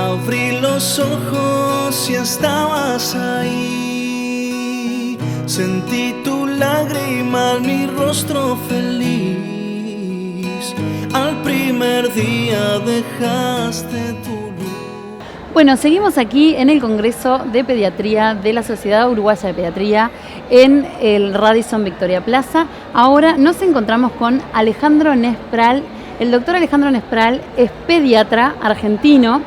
Abrí los ojos y estabas ahí. Sentí tu lágrima en mi rostro feliz. Al primer día dejaste tu luz. Bueno, seguimos aquí en el Congreso de Pediatría de la Sociedad Uruguaya de Pediatría en el Radisson Victoria Plaza. Ahora nos encontramos con Alejandro Nespral. El doctor Alejandro Nespral es pediatra argentino,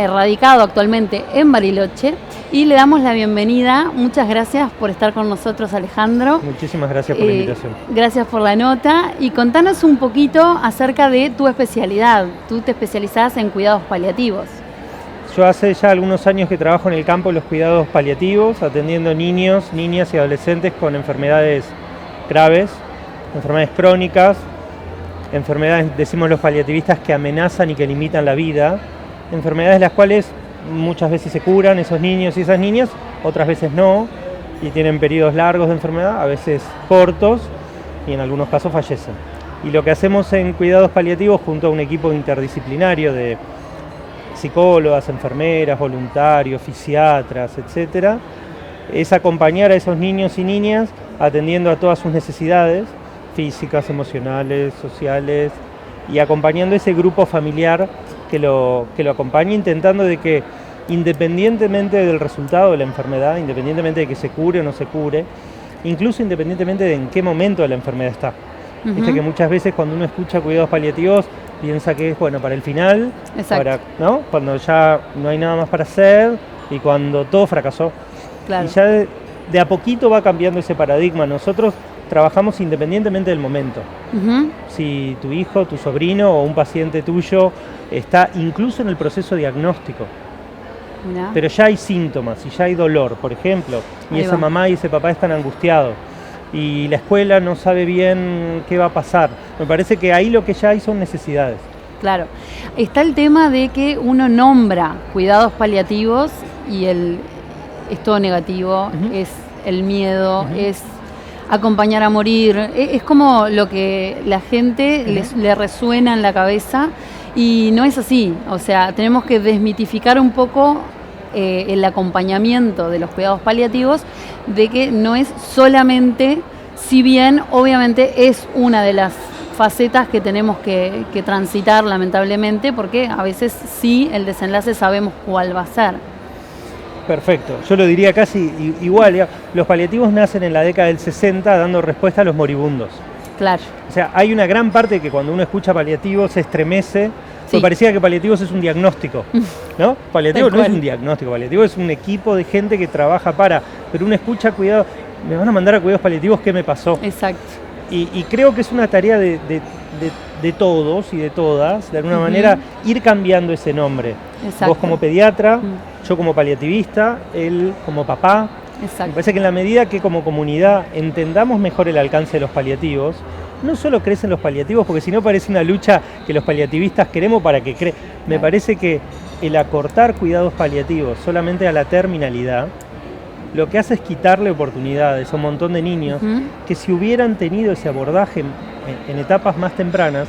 radicado actualmente en Bariloche, y le damos la bienvenida. Muchas gracias por estar con nosotros, Alejandro. Muchísimas gracias por la invitación. Gracias por la nota, y contanos un poquito acerca de tu especialidad. Tú te especializás en cuidados paliativos. Yo hace ya algunos años que trabajo en el campo de los cuidados paliativos, atendiendo niños, niñas y adolescentes con enfermedades graves, enfermedades crónicas, enfermedades, decimos los paliativistas, que amenazan y que limitan la vida, enfermedades las cuales muchas veces se curan esos niños y esas niñas, otras veces no, y tienen periodos largos de enfermedad, a veces cortos, y en algunos casos fallecen. Y lo que hacemos en cuidados paliativos, junto a un equipo interdisciplinario de psicólogas, enfermeras, voluntarios, fisiatras, etcétera, es acompañar a esos niños y niñas atendiendo a todas sus necesidades físicas, emocionales, sociales, y acompañando ese grupo familiar que lo acompaña, intentando de que, independientemente del resultado de la enfermedad, independientemente de que se cure o no se cure, incluso independientemente de en qué momento de la enfermedad está. Viste que muchas veces cuando uno escucha cuidados paliativos piensa que es para el final, ¿no? Cuando ya no hay nada más para hacer y cuando todo fracasó. Claro. Y ya de a poquito va cambiando ese paradigma. Nosotros trabajamos independientemente del momento. Si tu hijo, tu sobrino o un paciente tuyo está incluso en el proceso diagnóstico, pero ya hay síntomas y ya hay dolor, por ejemplo, y esa mamá y ese papá están angustiados y la escuela no sabe bien qué va a pasar. Me parece que ahí lo que ya hay son necesidades. Claro. Está el tema de que uno nombra cuidados paliativos y es todo negativo, es el miedo, es acompañar a morir, es como lo que la gente le resuena en la cabeza, y no es así. O sea, tenemos que desmitificar un poco el acompañamiento de los cuidados paliativos, de que no es solamente, si bien obviamente es una de las facetas que tenemos que transitar, lamentablemente, porque a veces sí el desenlace sabemos cuál va a ser. Perfecto, yo lo diría casi igual. Los paliativos nacen en la década del 60 dando respuesta a los moribundos. Claro. O sea, hay una gran parte que cuando uno escucha paliativos se estremece, porque parecía que paliativos es un diagnóstico, ¿no? Paliativo no es un diagnóstico, paliativo es un equipo de gente que trabaja pero uno escucha, cuidado, me van a mandar a cuidados paliativos, ¿qué me pasó? Exacto. Y creo que es una tarea de todos y de todas, de alguna manera, ir cambiando ese nombre. Exacto. Vos como pediatra, yo como paliativista, él como papá. Exacto. Me parece que en la medida que como comunidad entendamos mejor el alcance de los paliativos, no solo crecen los paliativos, porque si no parece una lucha que los paliativistas queremos para que crezca. Me parece que el acortar cuidados paliativos solamente a la terminalidad, lo que hace es quitarle oportunidades a un montón de niños que, si hubieran tenido ese abordaje en etapas más tempranas,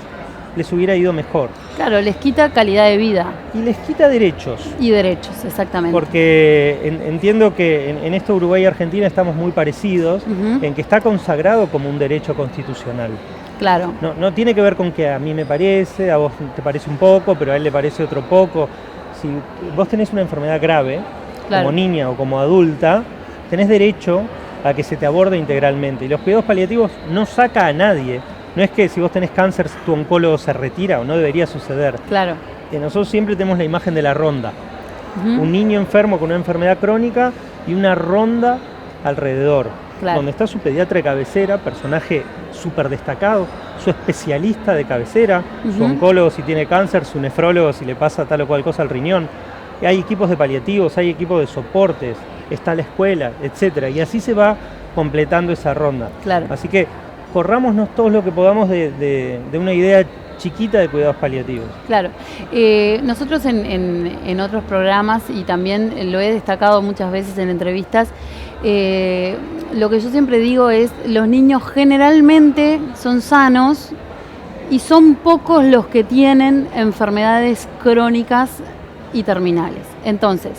les hubiera ido mejor. Claro, les quita calidad de vida. Y les quita derechos. Y derechos, exactamente. Porque entiendo que en esto Uruguay y Argentina estamos muy parecidos, en que está consagrado como un derecho constitucional. Claro. No tiene que ver con que a mí me parece, a vos te parece un poco, pero a él le parece otro poco. Si vos tenés una enfermedad grave, como niña o como adulta, tenés derecho a que se te aborde integralmente. Y los cuidados paliativos no saca a nadie. No es que si vos tenés cáncer tu oncólogo se retira, o no debería suceder. Claro. Nosotros siempre tenemos la imagen de la ronda. Un niño enfermo con una enfermedad crónica y una ronda alrededor. Donde está su pediatra de cabecera, personaje súper destacado, su especialista de cabecera, su oncólogo si tiene cáncer, su nefrólogo si le pasa tal o cual cosa al riñón. Hay equipos de paliativos, hay equipos de soportes, está la escuela, etcétera, y así se va completando esa ronda. Claro. Así que corrámonos todos lo que podamos de una idea chiquita de cuidados paliativos. Claro. Nosotros en otros programas, y también lo he destacado muchas veces en entrevistas, lo que yo siempre digo es, los niños generalmente son sanos y son pocos los que tienen enfermedades crónicas y terminales. Entonces,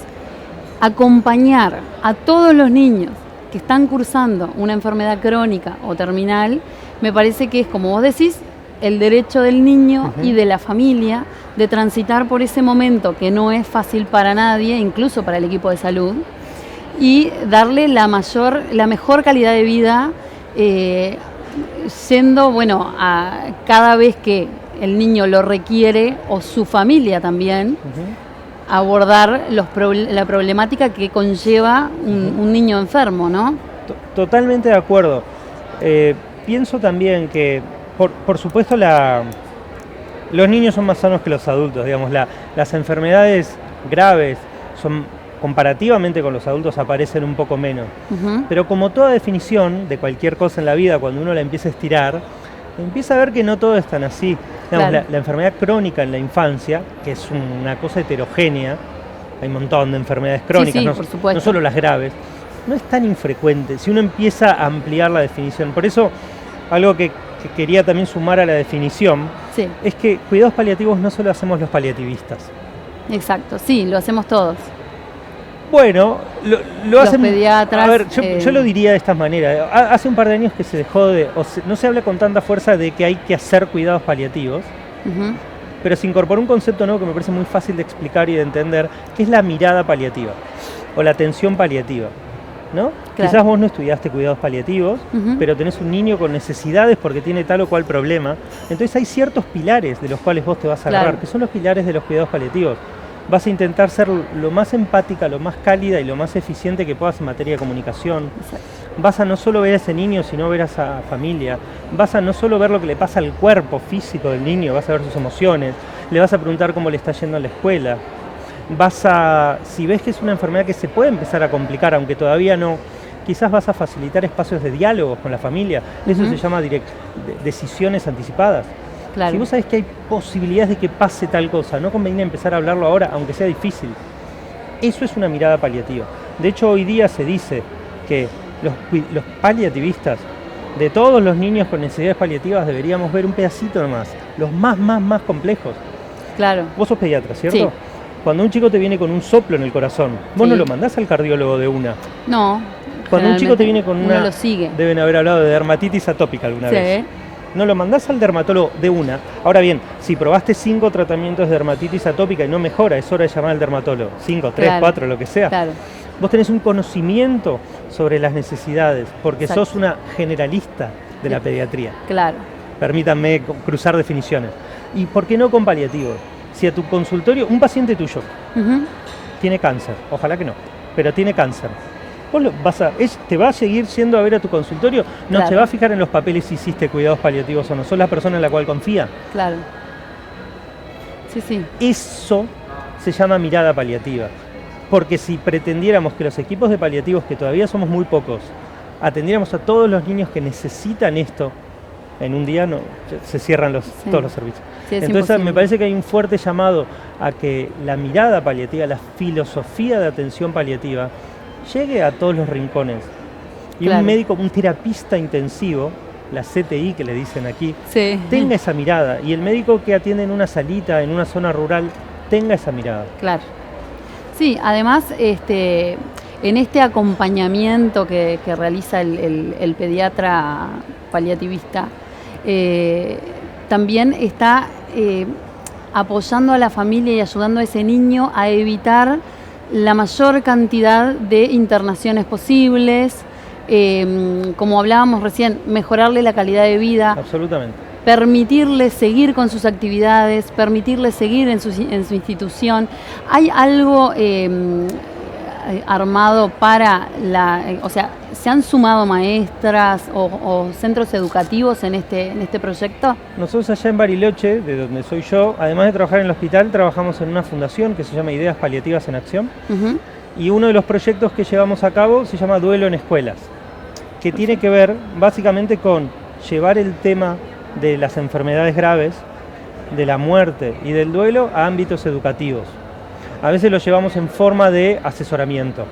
acompañar a todos los niños que están cursando una enfermedad crónica o terminal, me parece que es, como vos decís, el derecho del niño y de la familia de transitar por ese momento que no es fácil para nadie, incluso para el equipo de salud, y darle la mejor calidad de vida, yendo, a cada vez que el niño lo requiere, o su familia también, abordar la problemática que conlleva un niño enfermo, ¿no? Totalmente de acuerdo. Pienso también que, por supuesto, los niños son más sanos que los adultos, digamos. Las enfermedades graves son, comparativamente con los adultos, aparecen un poco menos. Pero como toda definición de cualquier cosa en la vida, cuando uno la empieza a estirar, empieza a ver que no todo es tan así. Digamos, claro. La enfermedad crónica en la infancia, que es una cosa heterogénea, hay un montón de enfermedades crónicas, no solo las graves, no es tan infrecuente si uno empieza a ampliar la definición. Por eso, algo que quería también sumar a la definición, es que cuidados paliativos no solo hacemos los paliativistas. Exacto, sí, lo hacemos todos. Bueno, lo hacen los pediatras. A ver, yo lo diría de esta manera. Hace un par de años que se dejó no se habla con tanta fuerza de que hay que hacer cuidados paliativos, pero se incorporó un concepto nuevo que me parece muy fácil de explicar y de entender, que es la mirada paliativa o la atención paliativa, ¿no? Claro. Quizás vos no estudiaste cuidados paliativos, pero tenés un niño con necesidades porque tiene tal o cual problema. Entonces hay ciertos pilares de los cuales vos te vas a agarrar, que son los pilares de los cuidados paliativos. Vas a intentar ser lo más empática, lo más cálida y lo más eficiente que puedas en materia de comunicación. Exacto. Vas a no solo ver a ese niño, sino ver a esa familia. Vas a no solo ver lo que le pasa al cuerpo físico del niño, vas a ver sus emociones. Le vas a preguntar cómo le está yendo en la escuela. Si ves que es una enfermedad que se puede empezar a complicar, aunque todavía no, quizás vas a facilitar espacios de diálogo con la familia. Eso se llama decisiones anticipadas. Claro. Si vos sabés que hay posibilidades de que pase tal cosa, no conviene empezar a hablarlo ahora, aunque sea difícil. Eso es una mirada paliativa. De hecho, hoy día se dice que los paliativistas, de todos los niños con necesidades paliativas, deberíamos ver un pedacito nomás, los más complejos. Claro. Vos sos pediatra, ¿cierto? Sí. Cuando un chico te viene con un soplo en el corazón, vos no lo mandás al cardiólogo de una. No. Cuando un chico te viene con una... lo sigue. Deben haber hablado de dermatitis atópica alguna vez. No lo mandás al dermatólogo de una. Ahora bien, si probaste 5 tratamientos de dermatitis atópica y no mejora, es hora de llamar al dermatólogo. 5, 3, 4, lo que sea. Claro. Vos tenés un conocimiento sobre las necesidades, porque sos una generalista de la pediatría. Claro. Permítanme cruzar definiciones. ¿Y por qué no con paliativos? Si a tu consultorio, un paciente tuyo tiene cáncer, ojalá que no, pero tiene cáncer, vos te va a seguir yendo a ver a tu consultorio, no se va a fijar en los papeles si hiciste cuidados paliativos o no, sos la persona en la cual confía. Claro. Sí. Eso se llama mirada paliativa, porque si pretendiéramos que los equipos de paliativos, que todavía somos muy pocos, atendiéramos a todos los niños que necesitan esto, en un día se cierran todos los servicios. Sí, entonces imposible. Me parece que hay un fuerte llamado a que la mirada paliativa, la filosofía de atención paliativa, llegue a todos los rincones. Y un médico, un terapista intensivo, la CTI que le dicen aquí, tenga esa mirada. Y el médico que atiende en una salita, en una zona rural, tenga esa mirada. Claro. Sí, además, en este acompañamiento que realiza el pediatra paliativista, también está apoyando a la familia y ayudando a ese niño a evitar la mayor cantidad de internaciones posibles, como hablábamos recién, mejorarle la calidad de vida. Absolutamente. Permitirle seguir con sus actividades, permitirle seguir en su institución. ¿Hay algo armado para se han sumado maestras o centros educativos en este proyecto? Nosotros allá en Bariloche, de donde soy yo, además de trabajar en el hospital, trabajamos en una fundación que se llama Ideas Paliativas en Acción, y uno de los proyectos que llevamos a cabo se llama Duelo en Escuelas, que tiene que ver básicamente con llevar el tema de las enfermedades graves, de la muerte y del duelo a ámbitos educativos. A veces lo llevamos en forma de asesoramiento.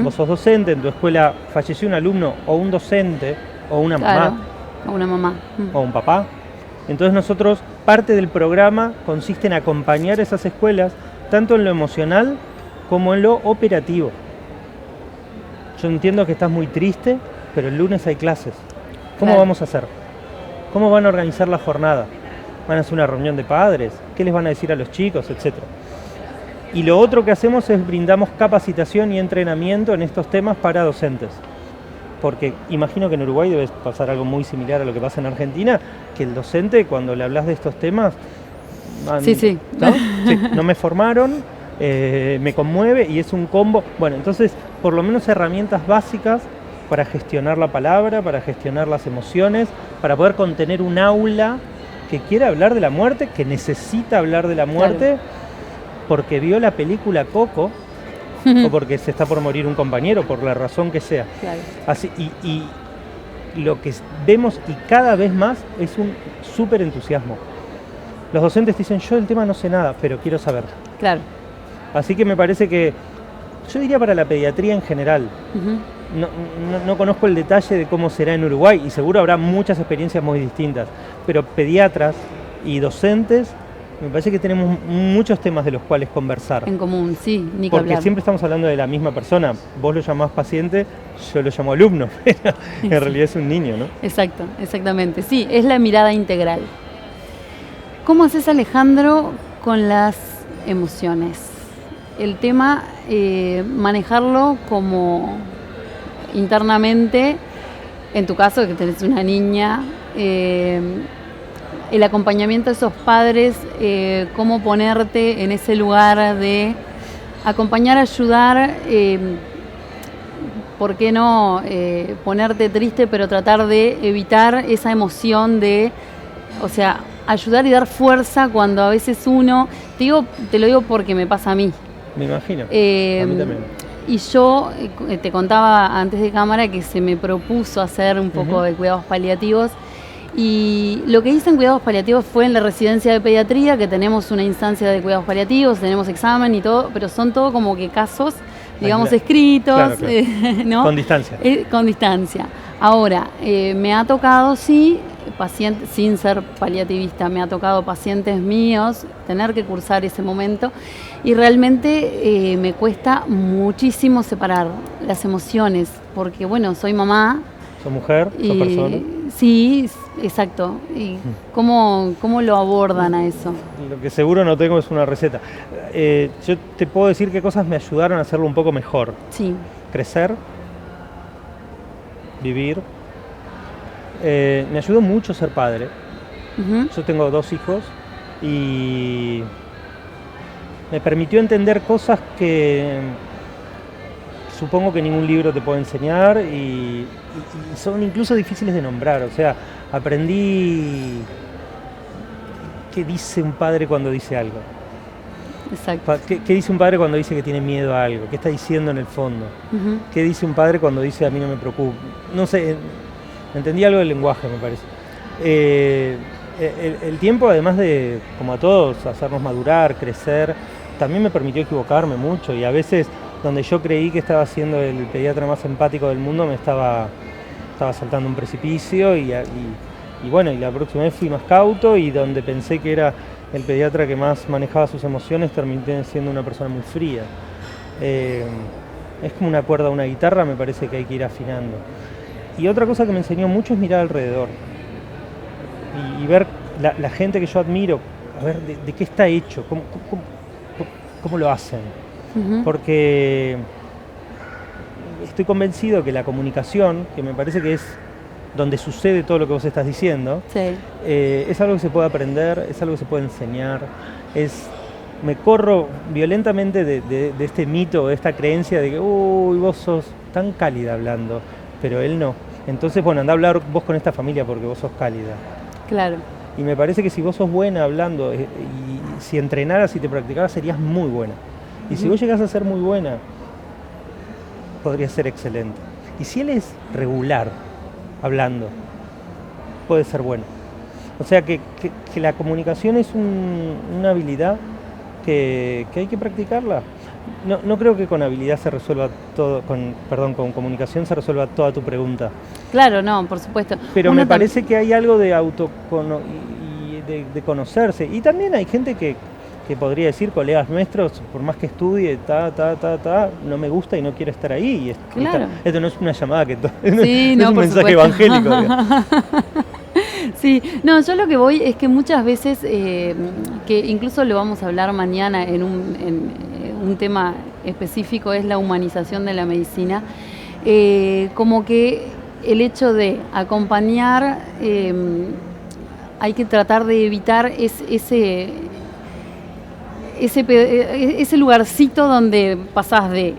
Vos sos docente, en tu escuela falleció un alumno o un docente o una mamá. O una mamá. O un papá. Entonces nosotros, parte del programa consiste en acompañar a esas escuelas tanto en lo emocional como en lo operativo. Yo entiendo que estás muy triste, pero el lunes hay clases. ¿Cómo Claro. vamos a hacer? ¿Cómo van a organizar la jornada? ¿Van a hacer una reunión de padres? ¿Qué les van a decir a los chicos? Etcétera. Y lo otro que hacemos es brindamos capacitación y entrenamiento en estos temas para docentes. Porque imagino que en Uruguay debe pasar algo muy similar a lo que pasa en Argentina, que el docente cuando le hablas de estos temas... Sí. ¿no? Sí, no me formaron, me conmueve y es un combo. Bueno, entonces por lo menos herramientas básicas para gestionar la palabra, para gestionar las emociones, para poder contener un aula que quiere hablar de la muerte, que necesita hablar de la muerte, Claro. porque vio la película Coco o porque se está por morir un compañero, por la razón que sea. Claro. Así, y lo que vemos y cada vez más es un súper entusiasmo. Los docentes dicen, yo del tema no sé nada, pero quiero saber. Claro. Así que me parece que, yo diría para la pediatría en general, Ujú. no conozco el detalle de cómo será en Uruguay y seguro habrá muchas experiencias muy distintas, pero pediatras y docentes, me parece que tenemos muchos temas de los cuales conversar. En común, sí, ni que Porque hablar. siempre estamos hablando de la misma persona. Vos lo llamás paciente, yo lo llamo alumno, pero en realidad es un niño, ¿no? Exacto, exactamente. Sí, es la mirada integral. ¿Cómo haces, Alejandro, con las emociones? El tema, manejarlo como internamente, en tu caso, que tenés una niña, el acompañamiento de esos padres, cómo ponerte en ese lugar de acompañar, ayudar, ¿por qué no ponerte triste, pero tratar de evitar esa emoción de, o sea, ayudar y dar fuerza cuando a veces uno, te lo digo porque me pasa a mí. Me imagino. A Eh, mí también. Y yo te contaba antes de cámara que se me propuso hacer un poco de cuidados paliativos. Y lo que hice en cuidados paliativos fue en la residencia de pediatría, que tenemos una instancia de cuidados paliativos, tenemos examen y todo, pero son todo como que casos, digamos, Claro. escritos, Claro. ¿no? Con distancia. Con distancia. Ahora, me ha tocado, sí, pacientes, sin ser paliativista, me ha tocado pacientes míos tener que cursar ese momento y realmente me cuesta muchísimo separar las emociones, porque bueno, soy mamá. Sos mujer, sos persona. Sí, exacto. ¿Y cómo lo abordan a eso? Lo que seguro no tengo es una receta. Yo te puedo decir qué cosas me ayudaron a hacerlo un poco mejor. Sí. Crecer, vivir. Me ayudó mucho ser padre. Ujú. Yo tengo 2 hijos y me permitió entender cosas que supongo que ningún libro te puede enseñar y son incluso difíciles de nombrar. O sea, aprendí qué dice un padre cuando dice algo. Exacto. ¿Qué dice un padre cuando dice que tiene miedo a algo? ¿Qué está diciendo en el fondo? Ujú. ¿Qué dice un padre cuando dice a mí no me preocupa? No sé, entendí algo del lenguaje, me parece. El tiempo, además de, como a todos, hacernos madurar, crecer, también me permitió equivocarme mucho y a veces donde yo creí que estaba siendo el pediatra más empático del mundo me estaba saltando un precipicio y bueno, y la próxima vez fui más cauto y donde pensé que era el pediatra que más manejaba sus emociones terminé siendo una persona muy fría. Es como una cuerda a una guitarra, me parece que hay que ir afinando. Y otra cosa que me enseñó mucho es mirar alrededor y ver la gente que yo admiro, a ver de qué está hecho, cómo lo hacen. Ujú. Porque estoy convencido que la comunicación, que me parece que es donde sucede todo lo que vos estás diciendo, Sí. es algo que se puede aprender, es algo que se puede enseñar. Me corro violentamente de este mito, de esta creencia de que uy, vos sos tan cálida hablando, pero él no. Entonces, bueno, andá a hablar vos con esta familia porque vos sos cálida. Claro. Y me parece que si vos sos buena hablando y si entrenaras y te practicaras serías muy buena. Y si vos llegás a ser muy buena, podrías ser excelente. Y si él es regular hablando, puede ser bueno. O sea que la comunicación es una habilidad que hay que practicarla. No creo que con habilidad se resuelva todo, con comunicación se resuelva toda tu pregunta. Claro, no, por supuesto. Pero Uno me parece que hay algo de de conocerse. Y también hay gente que que podría decir colegas nuestros, por más que estudie, no me gusta y no quiero estar ahí. Claro. Esto no es una llamada Sí, no es un mensaje evangélico. Sí, no, yo lo que voy es que muchas veces, que incluso lo vamos a hablar mañana en un tema específico, es la humanización de la medicina, como que el hecho de acompañar, hay que tratar de evitar ese lugarcito donde pasás de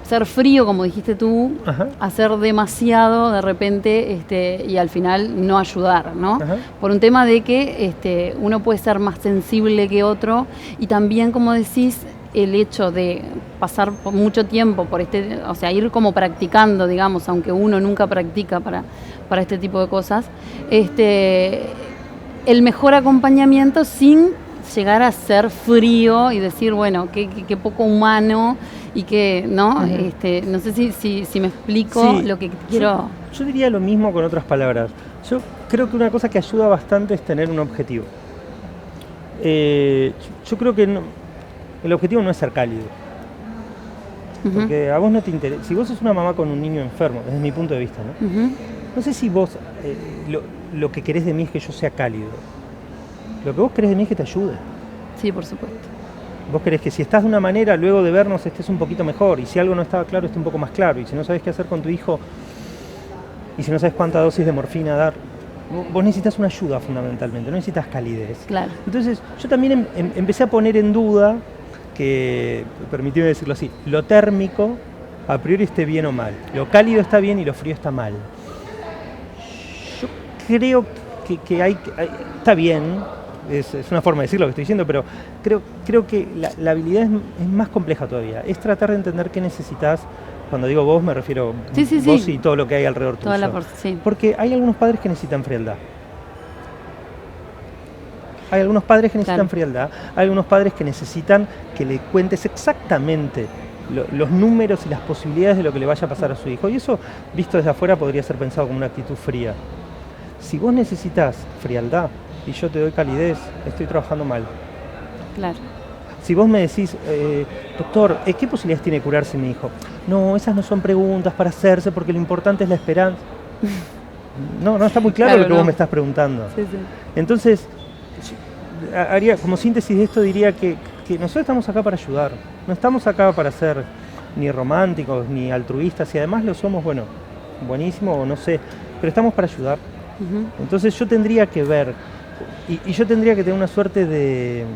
ser frío, como dijiste tú, Ajá. a ser demasiado de repente y al final no ayudar, ¿no? Ajá. Por un tema de que uno puede ser más sensible que otro y también, como decís, el hecho de pasar por mucho tiempo por o sea, ir como practicando, digamos, aunque uno nunca practica para este tipo de cosas, el mejor acompañamiento sin llegar a ser frío y decir, bueno, qué poco humano y que, ¿no? No sé si me explico Sí, lo que quiero. Yo diría lo mismo con otras palabras. Yo creo que una cosa que ayuda bastante es tener un objetivo. Yo creo que el objetivo no es ser cálido. Porque a vos no te interesa. Si vos sos una mamá con un niño enfermo, desde mi punto de vista, ¿no? No sé si vos lo que querés de mí es que yo sea cálido. Lo que vos querés de mí es que te ayude. Sí, por supuesto. Vos querés que si estás de una manera, luego de vernos estés un poquito mejor, y si algo no estaba claro, esté un poco más claro, y si no sabes qué hacer con tu hijo, y si no sabes cuánta dosis de morfina dar, vos necesitas una ayuda fundamentalmente, no necesitas calidez. Claro. Entonces yo también empecé a poner en duda que, permíteme decirlo así, lo térmico a priori esté bien o mal, lo cálido está bien y lo frío está mal. Yo creo que está bien. Es una forma de decir lo que estoy diciendo, pero creo que la habilidad es más compleja todavía. Es tratar de entender qué necesitas. Cuando digo vos me refiero vos y todo lo que hay alrededor tuyo. Sí. Porque hay algunos padres que necesitan frialdad. Hay algunos padres que necesitan frialdad. Hay algunos padres que necesitan que le cuentes exactamente los números y las posibilidades de lo que le vaya a pasar a su hijo. Y eso, visto desde afuera, podría ser pensado como una actitud fría. Si vos necesitas frialdad y yo te doy calidez, estoy trabajando mal. Claro. Si vos me decís, doctor, ¿qué posibilidades tiene de curarse mi hijo? No, esas no son preguntas para hacerse porque lo importante es la esperanza. No está muy claro lo que vos me estás preguntando. Sí. Entonces, haría, como síntesis de esto, diría que nosotros estamos acá para ayudar. No estamos acá para ser ni románticos ni altruistas, y además lo somos, bueno, buenísimo o no sé, pero estamos para ayudar. Entonces yo tendría que ver, y yo tendría que tener una suerte de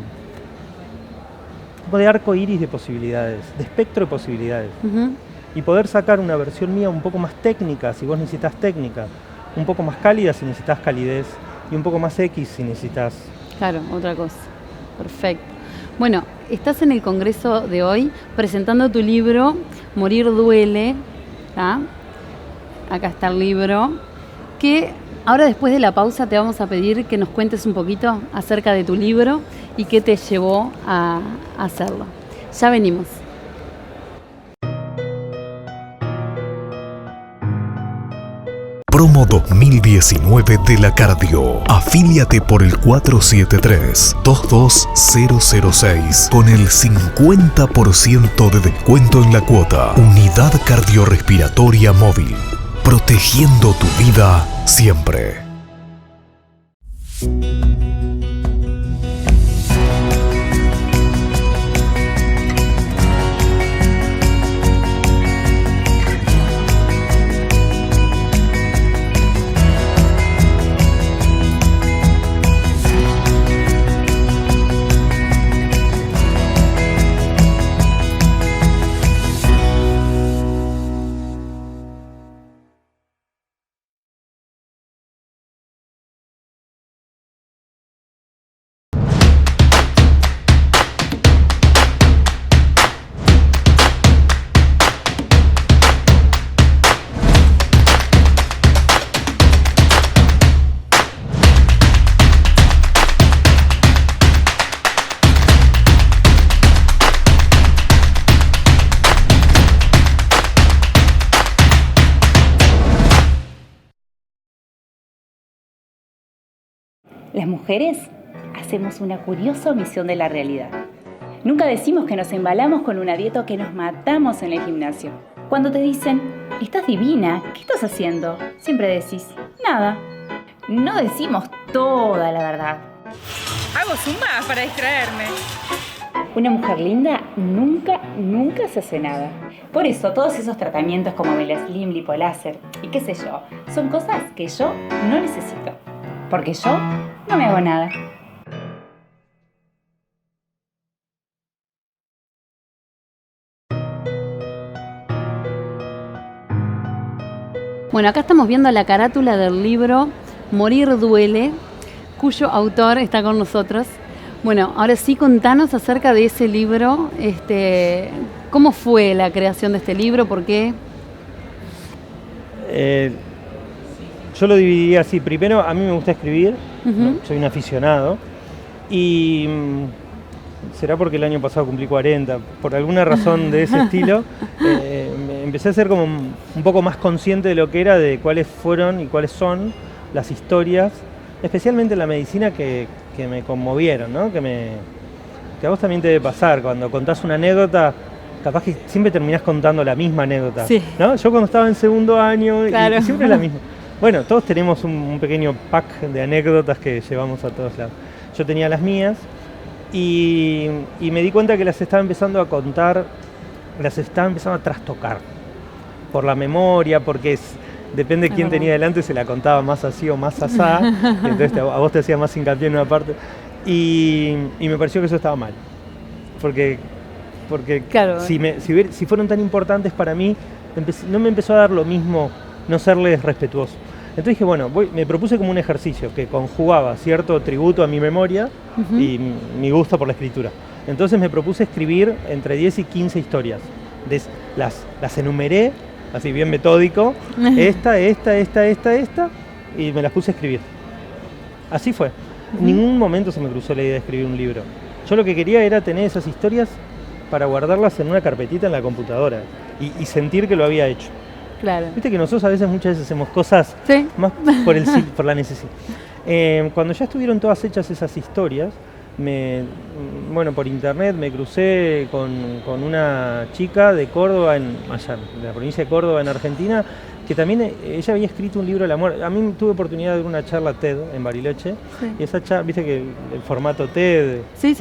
arco iris de posibilidades, de espectro de posibilidades, y poder sacar una versión mía un poco más técnica si vos necesitas técnica, un poco más cálida si necesitas calidez, y un poco más X si necesitas... Claro, otra cosa. Perfecto. Bueno, estás en el congreso de hoy presentando tu libro Morir duele. ¿Ah? Acá está el libro, que ahora después de la pausa te vamos a pedir que nos cuentes un poquito acerca de tu libro y qué te llevó a hacerlo. Ya venimos. Promo 2019 de la Cardio. Afíliate por el 473-22006 con el 50% de descuento en la cuota. Unidad cardiorrespiratoria móvil. Protegiendo tu vida siempre. Las mujeres hacemos una curiosa omisión de la realidad. Nunca decimos que nos embalamos con una dieta o que nos matamos en el gimnasio. Cuando te dicen, estás divina, ¿qué estás haciendo? Siempre decís, nada. No decimos toda la verdad. Hago zumba para distraerme. Una mujer linda nunca se hace nada. Por eso todos esos tratamientos como Melaslim, lipoláser y qué sé yo, son cosas que yo no necesito. Porque yo no me hago nada. Bueno, acá estamos viendo la carátula del libro Morir duele, cuyo autor está con nosotros. Bueno, ahora sí, contanos acerca de ese libro. ¿Cómo fue la creación de este libro? ¿Por qué? Yo lo dividí así. Primero, a mí me gusta escribir, ¿no? Soy un aficionado. Y será porque el año pasado cumplí 40. Por alguna razón de ese estilo, empecé a ser como un poco más consciente de lo que era, de cuáles fueron y cuáles son las historias, especialmente en la medicina, que me conmovieron, ¿no? Que a vos también te debe pasar, cuando contás una anécdota, capaz que siempre terminás contando la misma anécdota, sí, ¿no? Yo cuando estaba en segundo año, claro, y siempre la misma. Bueno, todos tenemos un pequeño pack de anécdotas que llevamos a todos lados. Yo tenía las mías y me di cuenta que las estaba empezando a contar, las estaba empezando a trastocar por la memoria, porque depende de quién tenía delante, se la contaba más así o más asá, y entonces a vos te hacía más hincapié en una parte, y me pareció que eso estaba mal, porque claro, si fueron tan importantes para mí, no me empezó a dar lo mismo no serles respetuoso. Entonces dije, bueno, me propuse como un ejercicio que conjugaba cierto tributo a mi memoria y mi gusto por la escritura. Entonces me propuse escribir entre 10 y 15 historias. Las enumeré, así bien metódico, esta, y me las puse a escribir. Así fue. En ningún momento se me cruzó la idea de escribir un libro. Yo lo que quería era tener esas historias para guardarlas en una carpetita en la computadora y sentir que lo había hecho. Claro. Viste que nosotros a veces, muchas veces hacemos cosas más por la necesidad. Cuando ya estuvieron todas hechas esas historias, por internet me crucé con una chica de Córdoba, allá, de la provincia de Córdoba, en Argentina, que también ella había escrito un libro de la muerte. A mí tuve oportunidad de ver una charla TED en Bariloche, y esa charla, viste que el formato TED. Sí.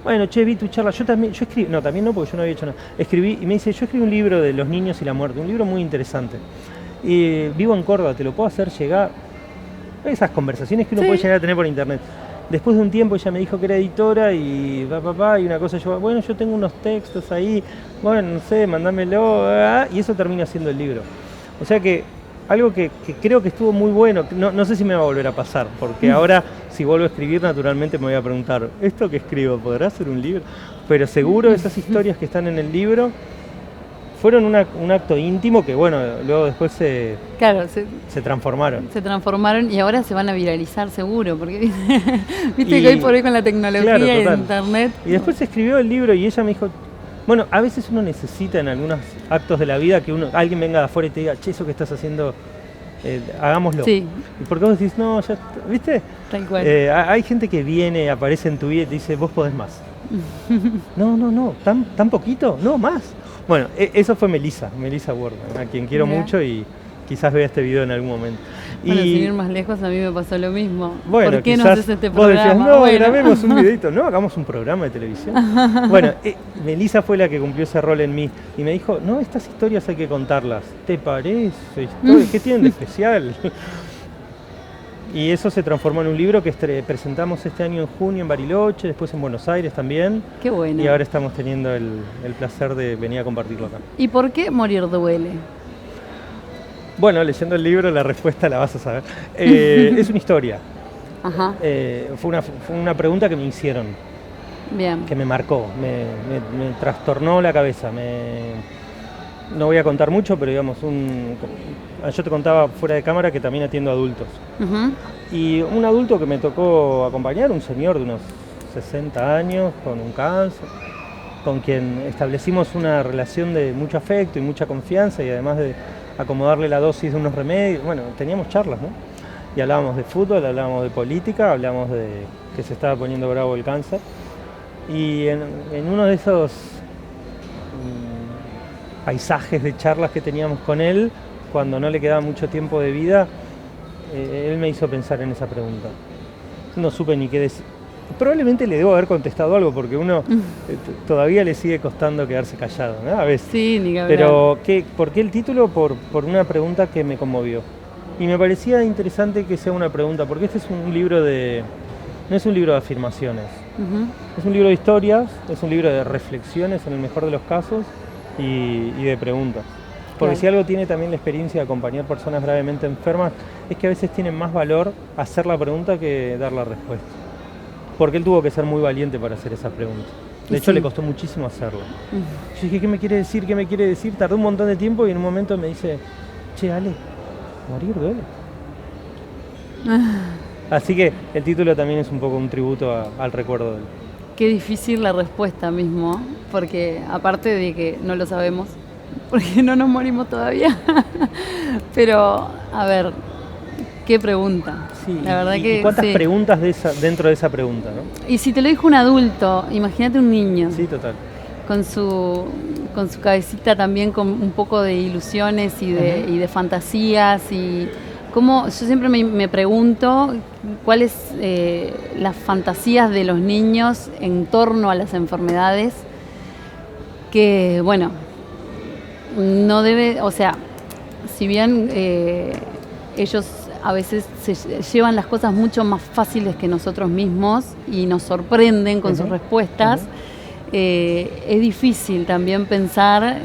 Bueno, che, vi tu charla, yo escribí, también no, porque yo no había hecho nada. Escribí, y me dice, yo escribí un libro de los niños y la muerte, un libro muy interesante. Vivo en Córdoba, te lo puedo hacer llegar. Esas conversaciones que uno puede llegar a tener por internet. Después de un tiempo ella me dijo que era editora y y una cosa, yo tengo unos textos ahí, no sé, mándamelo, y eso termina siendo el libro. O sea que algo que creo que estuvo muy bueno, no sé si me va a volver a pasar, porque ahora si vuelvo a escribir naturalmente me voy a preguntar, ¿esto que escribo podrá ser un libro? Pero seguro esas historias que están en el libro fueron un acto íntimo que luego después se transformaron. Se transformaron y ahora se van a viralizar seguro, porque viste que hoy por hoy con la tecnología y internet. Y después se escribió el libro y ella me dijo, a veces uno necesita en algunos actos de la vida que alguien venga de afuera y te diga, che, eso que estás haciendo, hagámoslo. Sí. Y porque vos decís, no, ya, ¿viste? Tal cual. Hay gente que viene, aparece en tu vida y te dice, vos podés más. No, ¿tan poquito? No, más. Bueno, eso fue Melissa Ward, a quien quiero mucho y quizás vea este video en algún momento. Sin ir más lejos, a mí me pasó lo mismo. ¿Por qué no haces este programa? Vos decías, grabemos un videito, hagamos un programa de televisión. Melissa fue la que cumplió ese rol en mí y me dijo, estas historias hay que contarlas. ¿Te parece? ¿Qué tienen de especial? Y eso se transformó en un libro que presentamos este año en junio en Bariloche, después en Buenos Aires también. Qué bueno. Y ahora estamos teniendo el placer de venir a compartirlo acá. ¿Y por qué Morir duele? Bueno, leyendo el libro la respuesta la vas a saber. Es una historia. Ajá. Fue una pregunta que me hicieron. Bien. Que me marcó, me trastornó la cabeza. No voy a contar mucho, pero digamos, yo te contaba fuera de cámara que también atiendo adultos. Y un adulto que me tocó acompañar, un señor de unos 60 años, con un cáncer, con quien establecimos una relación de mucho afecto y mucha confianza, y además de acomodarle la dosis de unos remedios, teníamos charlas, ¿no? Y hablábamos de fútbol, hablábamos de política, hablábamos de que se estaba poniendo bravo el cáncer. Y en uno de esos paisajes de charlas que teníamos con él, cuando no le quedaba mucho tiempo de vida, él me hizo pensar en esa pregunta. No supe ni qué decir. Probablemente le debo haber contestado algo, porque uno todavía le sigue costando quedarse callado, ¿no? A veces. Sí, ni que hablar. Pero, ¿por qué el título? Por una pregunta que me conmovió. Y me parecía interesante que sea una pregunta, porque este es un libro no es un libro de afirmaciones. Es un libro de historias, es un libro de reflexiones en el mejor de los casos y de preguntas. Porque si algo tiene también la experiencia de acompañar personas gravemente enfermas, es que a veces tiene más valor hacer la pregunta que dar la respuesta. Porque él tuvo que ser muy valiente para hacer esa pregunta. De hecho, le costó muchísimo hacerlo. Yo dije, ¿qué me quiere decir? ¿Qué me quiere decir? Tardó un montón de tiempo y en un momento me dice, che, Ale, morir duele. Así que el título también es un poco un tributo al recuerdo de él. Qué difícil la respuesta mismo, porque aparte de que no lo sabemos, porque no nos morimos todavía. Pero, a ver, qué pregunta. Sí, la verdad y que cuántas sí. preguntas dentro de esa pregunta, ¿no? Y si te lo dijo un adulto, imagínate un niño. Sí, total. Con su cabecita también con un poco de ilusiones y de fantasías. Y cómo, yo siempre me pregunto cuáles las fantasías de los niños en torno a las enfermedades, que bueno, no debe, o sea, si bien ellos a veces se llevan las cosas mucho más fáciles que nosotros mismos y nos sorprenden con sus respuestas, es difícil también pensar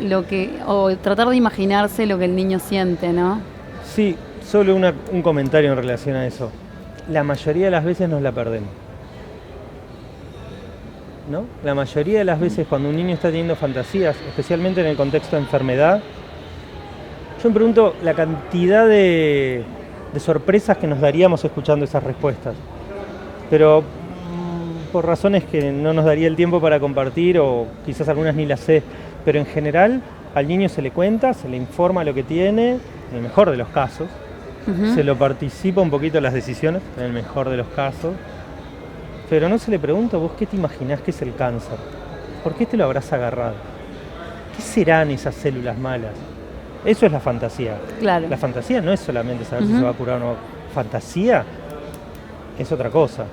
o tratar de imaginarse lo que el niño siente, ¿no? Sí, solo un comentario en relación a eso. La mayoría de las veces nos la perdemos, ¿no? La mayoría de las veces cuando un niño está teniendo fantasías, especialmente en el contexto de enfermedad, yo me pregunto la cantidad de sorpresas que nos daríamos escuchando esas respuestas. Pero por razones que no nos daría el tiempo para compartir, o quizás algunas ni las sé, pero en general al niño se le cuenta, se le informa lo que tiene, en el mejor de los casos, se lo participa un poquito en las decisiones, en el mejor de los casos, pero no se le pregunta, ¿vos qué te imaginás que es el cáncer? ¿Por qué te lo habrás agarrado? ¿Qué serán esas células malas? Eso es la fantasía. Claro. La fantasía no es solamente saber si se va a curar o no. Fantasía es otra cosa.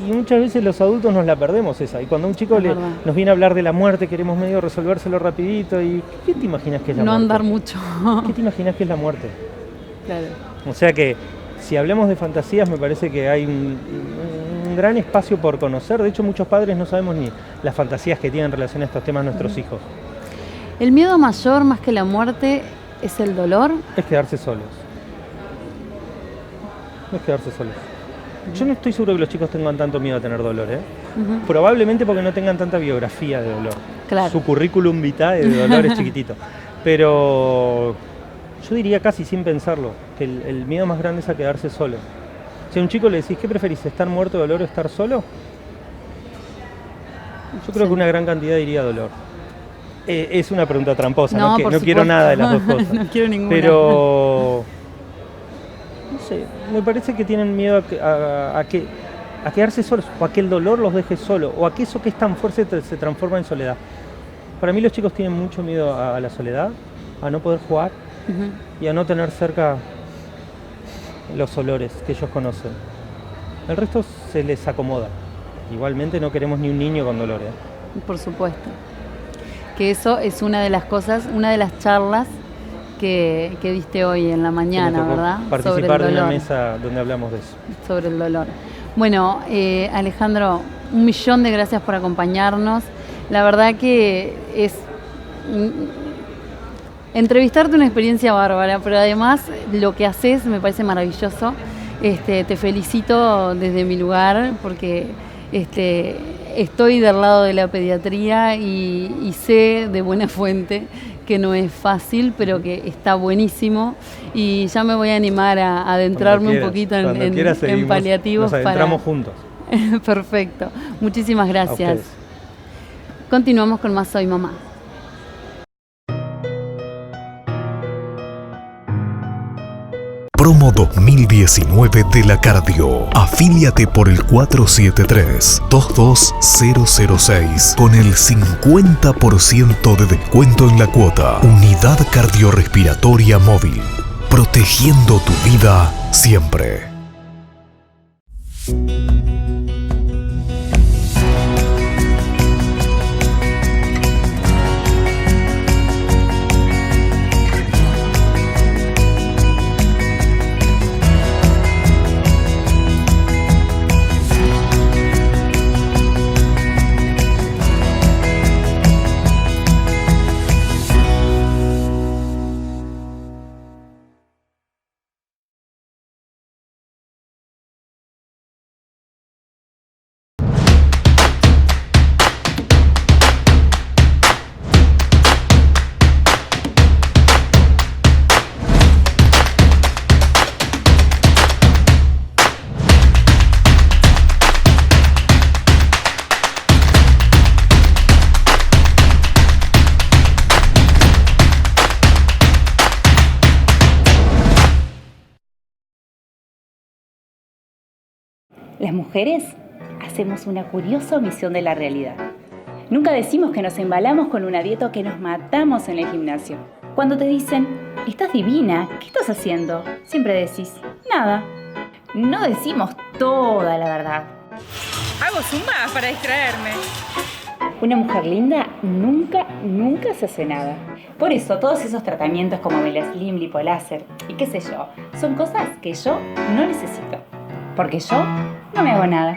Y muchas veces los adultos nos la perdemos esa. Y cuando un chico nos viene a hablar de la muerte, queremos medio resolvérselo rapidito. ¿Y qué te imaginas que es la muerte? No andar mucho. ¿Qué te imaginas que es la muerte? Claro. O sea que si hablamos de fantasías, me parece que hay un gran espacio por conocer. De hecho, muchos padres no sabemos ni las fantasías que tienen en relación a estos temas nuestros hijos. ¿El miedo mayor, más que la muerte, es el dolor? Es quedarse solos. Es quedarse solos. Yo no estoy seguro que los chicos tengan tanto miedo a tener dolor, ¿eh? Probablemente porque no tengan tanta biografía de dolor. Claro. Su currículum vitae de dolor es chiquitito. Pero yo diría casi sin pensarlo, que el miedo más grande es a quedarse solo. Si a un chico le decís, ¿qué preferís, estar muerto de dolor o estar solo? Yo creo que una gran cantidad diría dolor. Es una pregunta tramposa, no quiero nada de las dos cosas. No quiero ninguna. Pero, no sé, me parece que tienen miedo a quedarse solos, o a que el dolor los deje solos, o a que eso que es tan fuerte se transforma en soledad. Para mí los chicos tienen mucho miedo a la soledad, a no poder jugar y a no tener cerca los olores que ellos conocen. El resto se les acomoda. Igualmente no queremos ni un niño con dolor, ¿eh? Por supuesto. Que eso es una de las cosas, una de las charlas que diste hoy en la mañana, ¿verdad? Participar de una mesa donde hablamos de eso. Sobre el dolor. Bueno, Alejandro, 1.000.000 de gracias por acompañarnos. La verdad que es entrevistarte una experiencia bárbara, pero además lo que haces me parece maravilloso. Te felicito desde mi lugar porque estoy del lado de la pediatría y sé de buena fuente que no es fácil, pero que está buenísimo. Y ya me voy a animar a adentrarme un poquito en paliativos. Nos adentramos juntos. Perfecto. Muchísimas gracias. Continuamos con más Soy Mamá. Promo 2019 de la Cardio. Afíliate por el 473-22006 con el 50% de descuento en la cuota. Unidad cardiorrespiratoria móvil. Protegiendo tu vida siempre. Las mujeres hacemos una curiosa omisión de la realidad. Nunca decimos que nos embalamos con una dieta o que nos matamos en el gimnasio. Cuando te dicen, estás divina, ¿qué estás haciendo? Siempre decís, nada. No decimos toda la verdad. Hago zumba para distraerme. Una mujer linda nunca se hace nada. Por eso todos esos tratamientos como Melaslim, lipoláser y qué sé yo, son cosas que yo no necesito. Porque yo no me hago nada.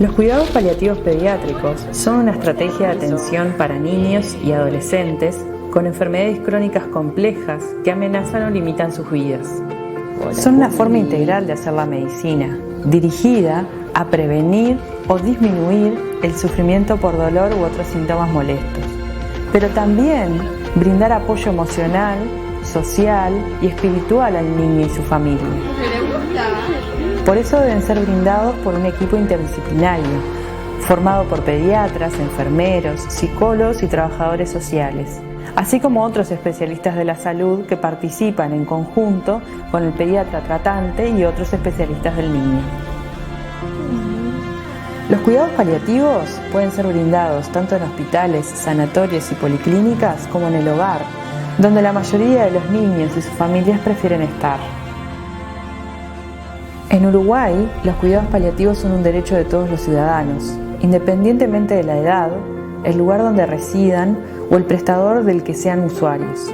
Los cuidados paliativos pediátricos son una estrategia de atención para niños y adolescentes con enfermedades crónicas complejas que amenazan o limitan sus vidas. Son una forma integral de hacer la medicina, dirigida a prevenir o disminuir el sufrimiento por dolor u otros síntomas molestos, pero también brindar apoyo emocional, social y espiritual al niño y su familia. Por eso deben ser brindados por un equipo interdisciplinario, formado por pediatras, enfermeros, psicólogos y trabajadores sociales, así como otros especialistas de la salud que participan en conjunto con el pediatra tratante y otros especialistas del niño. Los cuidados paliativos pueden ser brindados tanto en hospitales, sanatorios y policlínicas como en el hogar, donde la mayoría de los niños y sus familias prefieren estar. En Uruguay, los cuidados paliativos son un derecho de todos los ciudadanos, independientemente de la edad, el lugar donde residan o el prestador del que sean usuarios.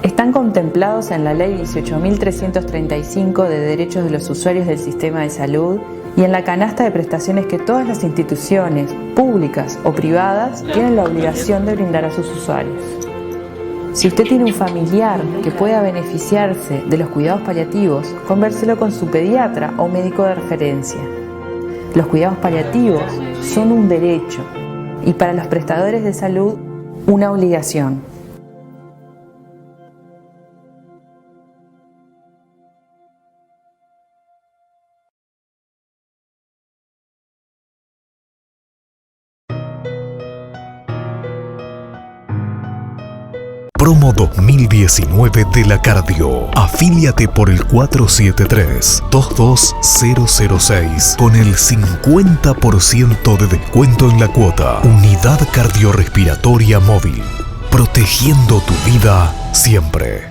Están contemplados en la Ley 18.335 de Derechos de los Usuarios del Sistema de Salud y en la canasta de prestaciones que todas las instituciones, públicas o privadas, tienen la obligación de brindar a sus usuarios. Si usted tiene un familiar que pueda beneficiarse de los cuidados paliativos, convérselo con su pediatra o médico de referencia. Los cuidados paliativos son un derecho y para los prestadores de salud, una obligación. Promo 2019 de la Cardio. Afíliate por el 473-22006 con el 50% de descuento en la cuota. Unidad cardiorrespiratoria móvil. Protegiendo tu vida siempre.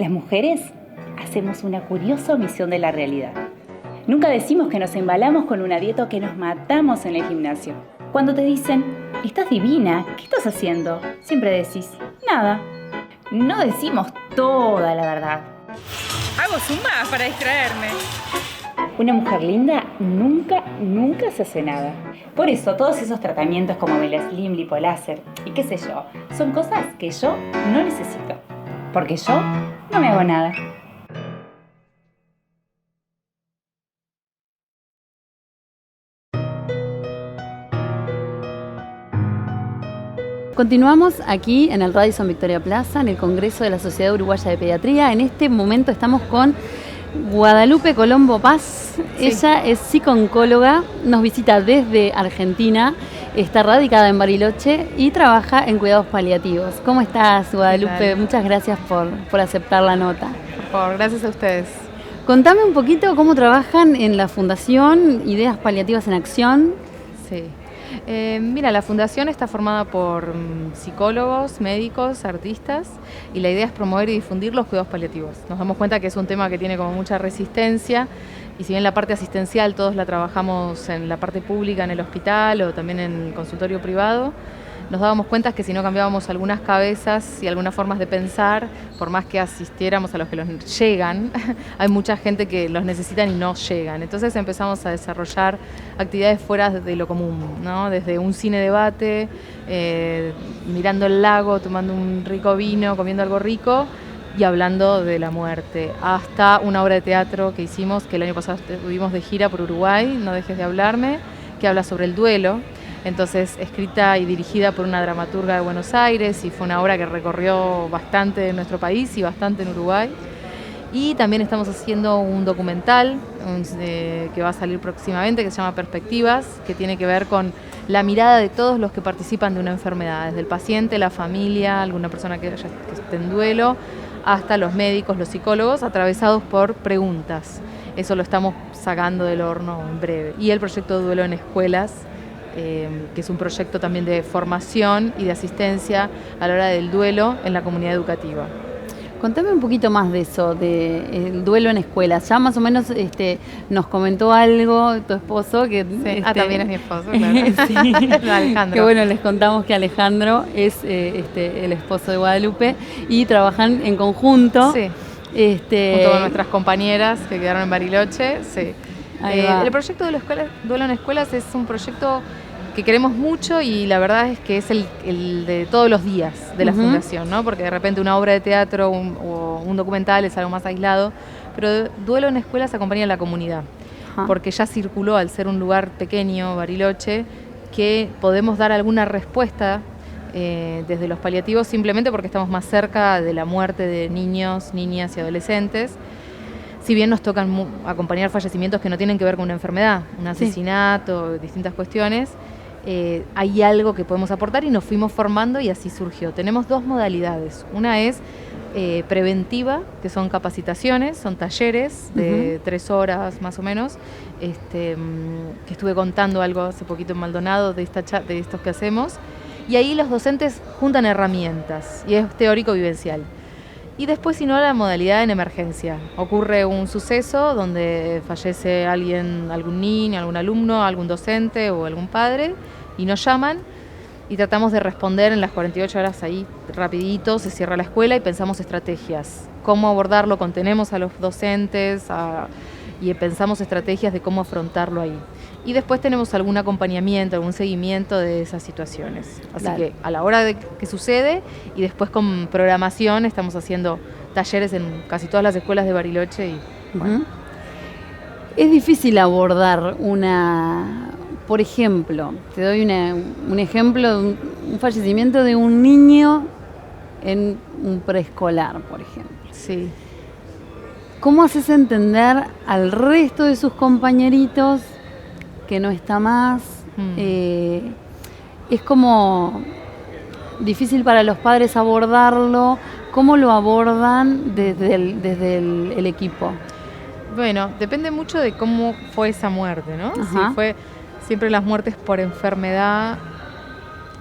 Las mujeres hacemos una curiosa omisión de la realidad. Nunca decimos que nos embalamos con una dieta o que nos matamos en el gimnasio. Cuando te dicen, estás divina, ¿qué estás haciendo? Siempre decís, nada. No decimos toda la verdad. Hago zumba para distraerme. Una mujer linda nunca se hace nada. Por eso todos esos tratamientos como Melaslim, lipoláser y qué sé yo, son cosas que yo no necesito. Porque yo no me hago nada. Continuamos aquí en el Radisson Victoria Plaza, en el Congreso de la Sociedad Uruguaya de Pediatría. En este momento estamos con Guadalupe Colombo Paz. Sí. Ella es psico-oncóloga, nos visita desde Argentina, está radicada en Bariloche y trabaja en cuidados paliativos. ¿Cómo estás, Guadalupe? Muchas gracias por aceptar la nota. Por favor, gracias a ustedes. Contame un poquito cómo trabajan en la Fundación Ideas Paliativas en Acción. Sí. Mira, la fundación está formada por psicólogos, médicos, artistas, y la idea es promover y difundir los cuidados paliativos. Nos damos cuenta que es un tema que tiene como mucha resistencia, y si bien la parte asistencial todos la trabajamos en la parte pública, en el hospital o también en el consultorio privado, nos dábamos cuenta que si no cambiábamos algunas cabezas y algunas formas de pensar, por más que asistiéramos a los que los llegan, hay mucha gente que los necesitan y no llegan. Entonces empezamos a desarrollar actividades fuera de lo común, ¿no? Desde un cine debate, mirando el lago, tomando un rico vino, comiendo algo rico y hablando de la muerte, hasta una obra de teatro que hicimos, que el año pasado estuvimos de gira por Uruguay, No dejes de hablarme, que habla sobre el duelo. Entonces, escrita y dirigida por una dramaturga de Buenos Aires, y fue una obra que recorrió bastante de nuestro país y bastante en Uruguay. Y también estamos haciendo un documental que va a salir próximamente, que se llama Perspectivas, que tiene que ver con la mirada de todos los que participan de una enfermedad, desde el paciente, la familia, alguna persona que esté en duelo, hasta los médicos, los psicólogos, atravesados por preguntas. Eso lo estamos sacando del horno en breve. Y el proyecto Duelo en Escuelas, que es un proyecto también de formación y de asistencia a la hora del duelo en la comunidad educativa. Contame un poquito más de eso, del duelo en escuelas. Ya más o menos nos comentó algo tu esposo. Que, sí. También es mi esposo, claro. Sí. Alejandro. Que bueno, les contamos que Alejandro es el esposo de Guadalupe y trabajan en conjunto. Sí. Junto con nuestras compañeras que quedaron en Bariloche. Sí. El proyecto de Duelo en Escuelas es un proyecto que queremos mucho, y la verdad es que es el de todos los días de la fundación, ¿no? Porque de repente una obra de teatro o un documental es algo más aislado, pero Duelo en Escuelas acompaña a la comunidad, porque ya circuló, al ser un lugar pequeño, Bariloche, que podemos dar alguna respuesta desde los paliativos, simplemente porque estamos más cerca de la muerte de niños, niñas y adolescentes. Si bien nos tocan acompañar fallecimientos que no tienen que ver con una enfermedad, un asesinato, distintas cuestiones, hay algo que podemos aportar, y nos fuimos formando y así surgió. Tenemos dos modalidades. Una es preventiva, que son capacitaciones, son talleres de 3 horas más o menos, que estuve contando algo hace poquito en Maldonado de estos que hacemos, y ahí los docentes juntan herramientas, y es teórico-vivencial. Y después, si no, la modalidad en emergencia. Ocurre un suceso donde fallece alguien, algún niño, algún alumno, algún docente o algún padre, y nos llaman y tratamos de responder en las 48 horas ahí rapidito. Se cierra la escuela y pensamos estrategias. Cómo abordarlo, contenemos a los docentes y pensamos estrategias de cómo afrontarlo ahí. Y después tenemos algún acompañamiento, algún seguimiento de esas situaciones. Así que a la hora de que sucede, y después con programación estamos haciendo talleres en casi todas las escuelas de Bariloche. Bueno. Es difícil abordar por ejemplo, te doy un ejemplo de un fallecimiento de un niño en un preescolar, por ejemplo. Sí. ¿Cómo haces entender al resto de sus compañeritos que no está más? Es como difícil para los padres abordarlo. ¿Cómo lo abordan desde el equipo? Bueno, depende mucho de cómo fue esa muerte, ¿no? Si fue siempre las muertes por enfermedad,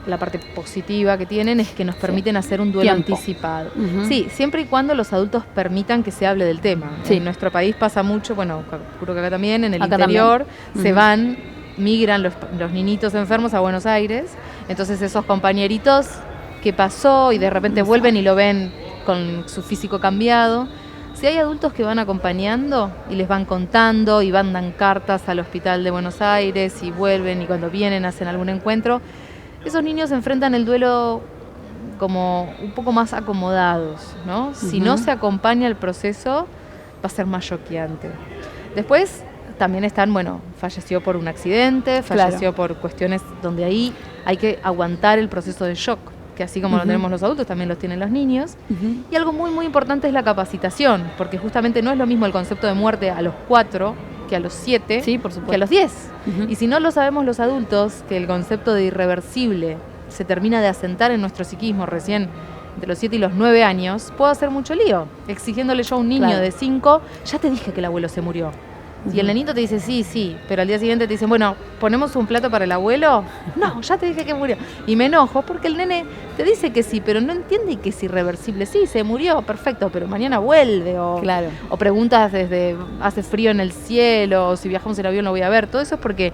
la parte positiva que tienen es que nos permiten hacer un duelo anticipado. Sí, siempre y cuando los adultos permitan que se hable del tema. En nuestro país pasa mucho, bueno, creo que acá también, en el interior se van, migran los niñitos enfermos a Buenos Aires, entonces esos compañeritos, ¿qué pasó? Y de repente vuelven y lo ven con su físico cambiado. Si hay adultos que van acompañando y les van contando y mandan cartas al hospital de Buenos Aires y vuelven y cuando vienen hacen algún encuentro, esos niños enfrentan el duelo como un poco más acomodados, ¿no? Si no se acompaña el proceso, va a ser más choqueante. Después también están, bueno, falleció por un accidente, falleció por cuestiones donde ahí hay que aguantar el proceso de shock, que así como lo tenemos los adultos, también los tienen los niños. Y algo muy, muy importante es la capacitación, porque justamente no es lo mismo el concepto de muerte a los 4 que a los 7, que a los 10. Y si no lo sabemos los adultos, que el concepto de irreversible se termina de asentar en nuestro psiquismo recién entre los 7 y los 9 años, puedo hacer mucho lío, exigiéndole yo a un niño de 5, ya te dije que el abuelo se murió. Y el nenito te dice, sí, pero al día siguiente te dice, bueno, ¿ponemos un plato para el abuelo? No, ya te dije que murió. Y me enojo porque el nene te dice que sí, pero no entiende que es irreversible. Sí, se murió, perfecto, pero mañana vuelve. O preguntas desde, hace frío en el cielo, o si viajamos en avión lo voy a ver. Todo eso es porque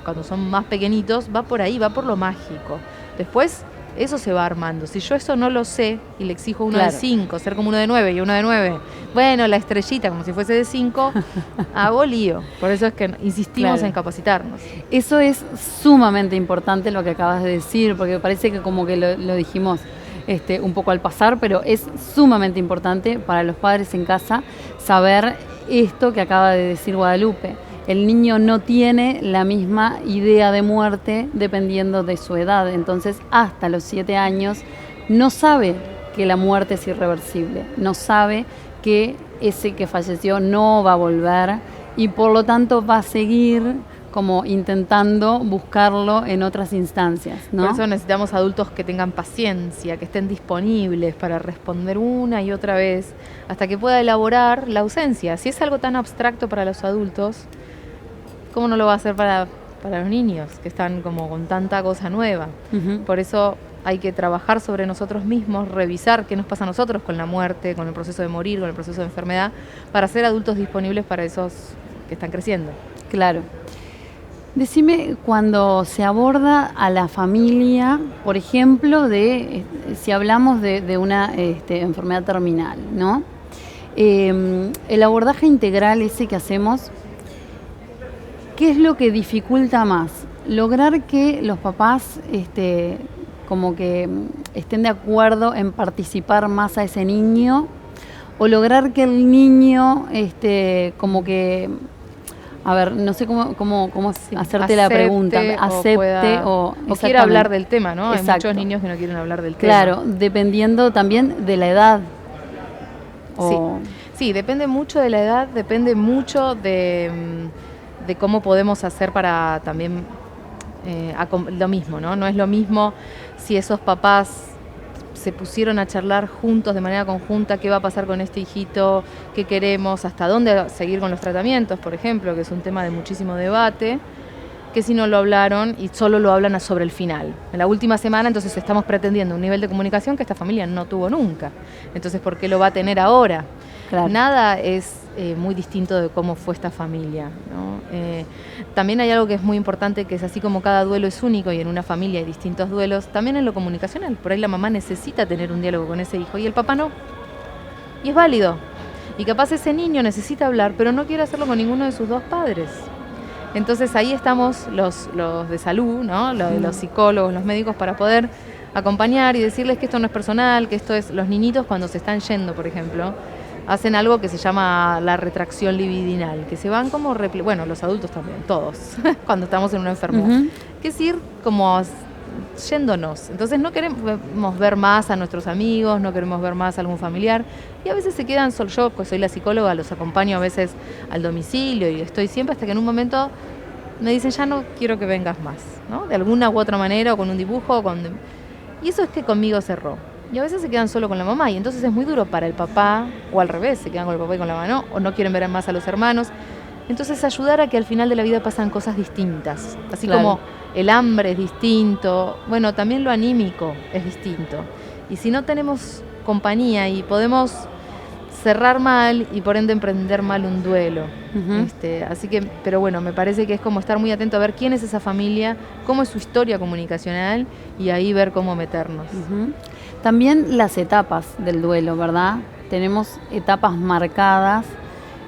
cuando son más pequeñitos va por ahí, va por lo mágico. Después eso se va armando. Si yo eso no lo sé y le exijo uno de 5, ser como uno de 9 y uno de 9, bueno, la estrellita como si fuese de 5, hago lío. Por eso es que insistimos en capacitarnos. Eso es sumamente importante lo que acabas de decir, porque me parece que como que lo dijimos un poco al pasar, pero es sumamente importante para los padres en casa saber esto que acaba de decir Guadalupe. El niño no tiene la misma idea de muerte dependiendo de su edad. Entonces, hasta los 7 años no sabe que la muerte es irreversible, no sabe que ese que falleció no va a volver y por lo tanto va a seguir como intentando buscarlo en otras instancias, ¿no? Por eso necesitamos adultos que tengan paciencia, que estén disponibles para responder una y otra vez hasta que pueda elaborar la ausencia. Si es algo tan abstracto para los adultos, ¿cómo no lo va a hacer para los niños que están como con tanta cosa nueva? Por eso hay que trabajar sobre nosotros mismos, revisar qué nos pasa a nosotros con la muerte, con el proceso de morir, con el proceso de enfermedad, para ser adultos disponibles para esos que están creciendo. Claro. Decime, cuando se aborda a la familia, por ejemplo, si hablamos de una enfermedad terminal, ¿no? El abordaje integral ese que hacemos, ¿qué es lo que dificulta más? Lograr que los papás como que estén de acuerdo en participar más a ese niño, o lograr que el niño como que, a ver, no sé cómo hacerte la pregunta, acepte o quiera hablar del tema, ¿no? Hay muchos niños que no quieren hablar del tema. Claro, dependiendo también de la edad. Sí, depende mucho de la edad, depende mucho de cómo podemos hacer para también lo mismo, ¿no? No es lo mismo si esos papás se pusieron a charlar juntos de manera conjunta, qué va a pasar con este hijito, qué queremos, hasta dónde seguir con los tratamientos, por ejemplo, que es un tema de muchísimo debate, que si no lo hablaron y solo lo hablan sobre el final. En la última semana, entonces estamos pretendiendo un nivel de comunicación que esta familia no tuvo nunca. Entonces, ¿por qué lo va a tener ahora? Claro. Nada es muy distinto de cómo fue esta familia, ¿no? También hay algo que es muy importante, que es así como cada duelo es único y en una familia hay distintos duelos, también en lo comunicacional. Por ahí la mamá necesita tener un diálogo con ese hijo y el papá no. Y es válido. Y capaz ese niño necesita hablar, pero no quiere hacerlo con ninguno de sus dos padres. Entonces ahí estamos los de salud, ¿no? Los psicólogos, los médicos, para poder acompañar y decirles que esto no es personal, que esto es... Los niñitos cuando se están yendo, por ejemplo, hacen algo que se llama la retracción libidinal, que se van como... Bueno, los adultos también, todos, cuando estamos en una enfermedad. Que es ir como yéndonos. Entonces no queremos ver más a nuestros amigos, no queremos ver más a algún familiar. Y a veces se quedan solos. Yo, que soy la psicóloga, los acompaño a veces al domicilio y estoy siempre hasta que en un momento me dicen, ya no quiero que vengas más, ¿no? De alguna u otra manera, o con un dibujo, y eso es que conmigo cerró. Y a veces se quedan solo con la mamá y entonces es muy duro para el papá, o al revés, se quedan con el papá y con la mamá, ¿no? O no quieren ver más a los hermanos. Entonces ayudar a que al final de la vida pasan cosas distintas. Así como el hambre es distinto, bueno, también lo anímico es distinto. Y si no tenemos compañía y podemos cerrar mal y por ende emprender mal un duelo. Así que, pero bueno, me parece que es como estar muy atento a ver quién es esa familia, cómo es su historia comunicacional y ahí ver cómo meternos. También las etapas del duelo, ¿verdad? Tenemos etapas marcadas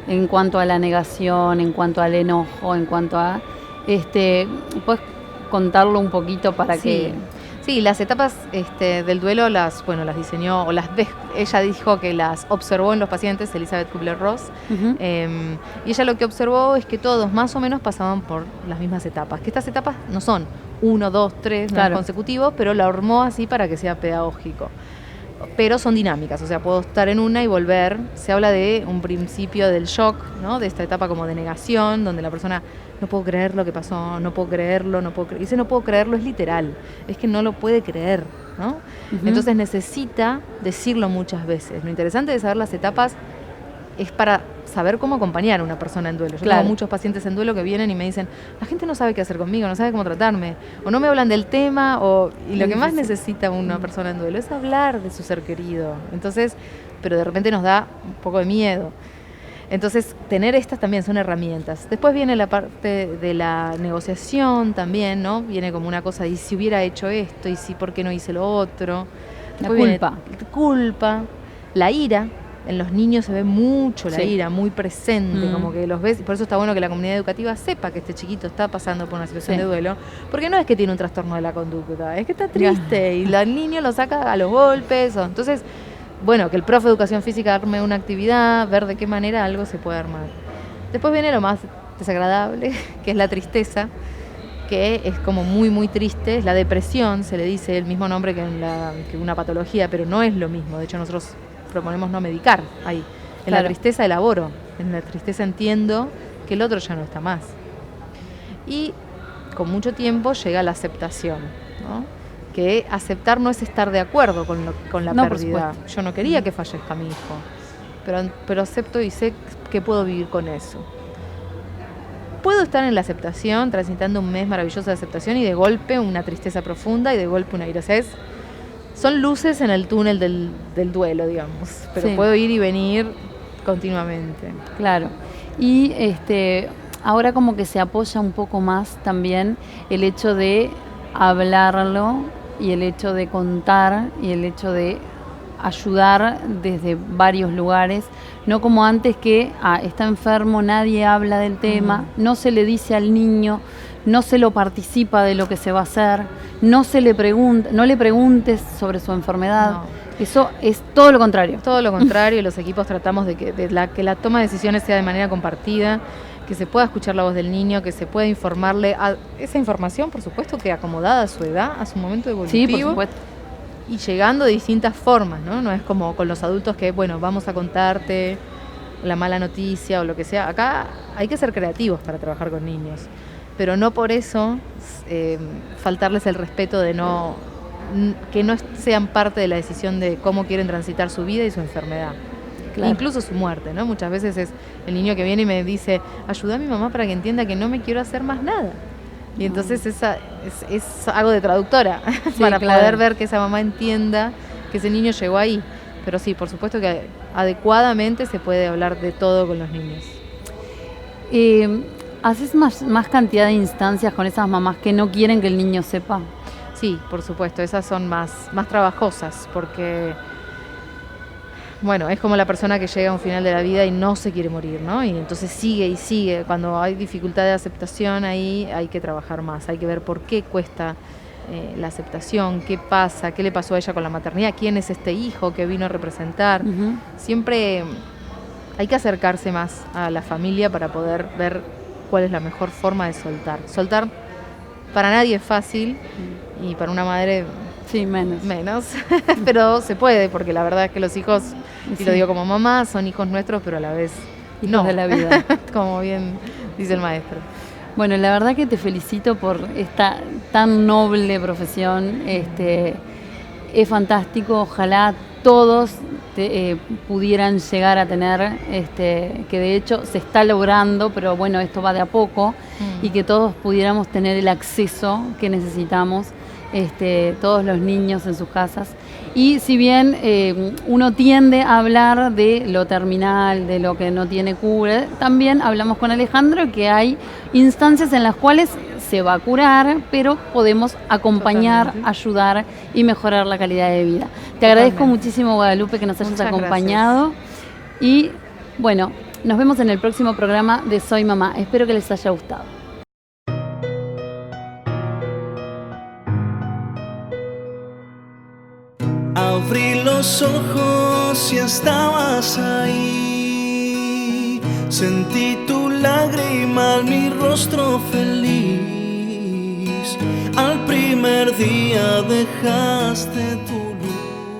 en cuanto a la negación, en cuanto al enojo, en cuanto a... ¿puedes contarlo un poquito para que...? Sí, las etapas del duelo las diseñó, ella dijo que las observó en los pacientes, Elizabeth Kubler-Ross, y ella lo que observó es que todos más o menos pasaban por las mismas etapas, que estas etapas no son 1, 2, 3, claro, consecutivos, pero la armó así para que sea pedagógico. Pero son dinámicas, o sea, puedo estar en una y volver. Se habla de un principio del shock, ¿no? De esta etapa como de negación, donde la persona no puedo creer lo que pasó, no puedo creerlo, y ese no puedo creerlo es literal, es que no lo puede creer, ¿no? Entonces necesita decirlo muchas veces. Lo interesante de saber las etapas es para saber cómo acompañar a una persona en duelo. Yo tengo muchos pacientes en duelo que vienen y me dicen, la gente no sabe qué hacer conmigo, no sabe cómo tratarme, o no me hablan del tema, y lo que más necesita una persona en duelo es hablar de su ser querido. Entonces, pero de repente nos da un poco de miedo. Entonces, tener estas también son herramientas. Después viene la parte de la negociación también, ¿no? Viene como una cosa, y si hubiera hecho esto, y si por qué no hice lo otro. Después la culpa, la ira. En los niños se ve mucho la ira, muy presente, como que los ves, y por eso está bueno que la comunidad educativa sepa que este chiquito está pasando por una situación de duelo, porque no es que tiene un trastorno de la conducta, es que está triste, y el niño lo saca a los golpes, entonces, bueno, que el profe de educación física arme una actividad, ver de qué manera algo se puede armar. Después viene lo más desagradable, que es la tristeza, que es como muy, muy triste, es la depresión, se le dice el mismo nombre que una patología, pero no es lo mismo, de hecho nosotros proponemos no medicar ahí. En la tristeza elaboro, en la tristeza entiendo que el otro ya no está más. Y con mucho tiempo llega la aceptación, ¿no? Que aceptar no es estar de acuerdo con la pérdida. Yo no quería que fallezca mi hijo, pero acepto y sé que puedo vivir con eso. Puedo estar en la aceptación, transitando un mes maravilloso de aceptación y de golpe una tristeza profunda y de golpe una ira. O sea, son luces en el túnel del duelo, digamos, pero puedo ir y venir continuamente. Claro. Y ahora como que se apoya un poco más también el hecho de hablarlo y el hecho de contar y el hecho de ayudar desde varios lugares, no como antes que está enfermo, nadie habla del tema, no se le dice al niño, no se lo participa de lo que se va a hacer, no le preguntes sobre su enfermedad. No. Eso es todo lo contrario. Todo lo contrario, los equipos tratamos de que la toma de decisiones sea de manera compartida, que se pueda escuchar la voz del niño, que se pueda informarle esa información, por supuesto, que acomodada a su edad, a su momento evolutivo. Sí, por supuesto. Y llegando de distintas formas, ¿no? No es como con los adultos que, bueno, vamos a contarte la mala noticia o lo que sea. Acá hay que ser creativos para trabajar con niños, pero no por eso faltarles el respeto de que no sean parte de la decisión de cómo quieren transitar su vida y su enfermedad. Claro. Incluso su muerte, ¿no? Muchas veces es el niño que viene y me dice, ayuda a mi mamá para que entienda que no me quiero hacer más nada. Y entonces es algo de traductora, para poder ver que esa mamá entienda que ese niño llegó ahí. Pero sí, por supuesto que adecuadamente se puede hablar de todo con los niños. ¿Haces más cantidad de instancias con esas mamás que no quieren que el niño sepa? Sí, por supuesto, esas son más trabajosas, porque bueno, es como la persona que llega a un final de la vida y no se quiere morir, ¿no? Y entonces sigue y sigue. Cuando hay dificultad de aceptación, ahí hay que trabajar más, hay que ver por qué cuesta la aceptación, qué pasa, qué le pasó a ella con la maternidad, quién es este hijo que vino a representar. Siempre hay que acercarse más a la familia para poder ver cuál es la mejor forma de soltar. Soltar para nadie es fácil y para una madre sí, menos. Pero se puede, porque la verdad es que los hijos, y lo digo como mamá, son hijos nuestros, pero a la vez hijos de la vida. Como bien dice el maestro. Bueno, la verdad que te felicito por esta tan noble profesión. Es fantástico, ojalá todos pudieran llegar a tener, que de hecho se está logrando, pero bueno, esto va de a poco, y que todos pudiéramos tener el acceso que necesitamos, todos los niños en sus casas. Y si bien uno tiende a hablar de lo terminal, de lo que no tiene cura, también hablamos con Alejandro que hay instancias en las cuales se va a curar, pero podemos acompañar, Totalmente. ayudar y mejorar la calidad de vida. Te agradezco muchísimo, Guadalupe, que nos hayas Muchas acompañado. Y bueno, nos vemos en el próximo programa de Soy Mamá. Espero que les haya gustado. Abrí los ojos y estabas ahí. Sentí tu lágrima en mi rostro feliz. Al primer día dejaste tu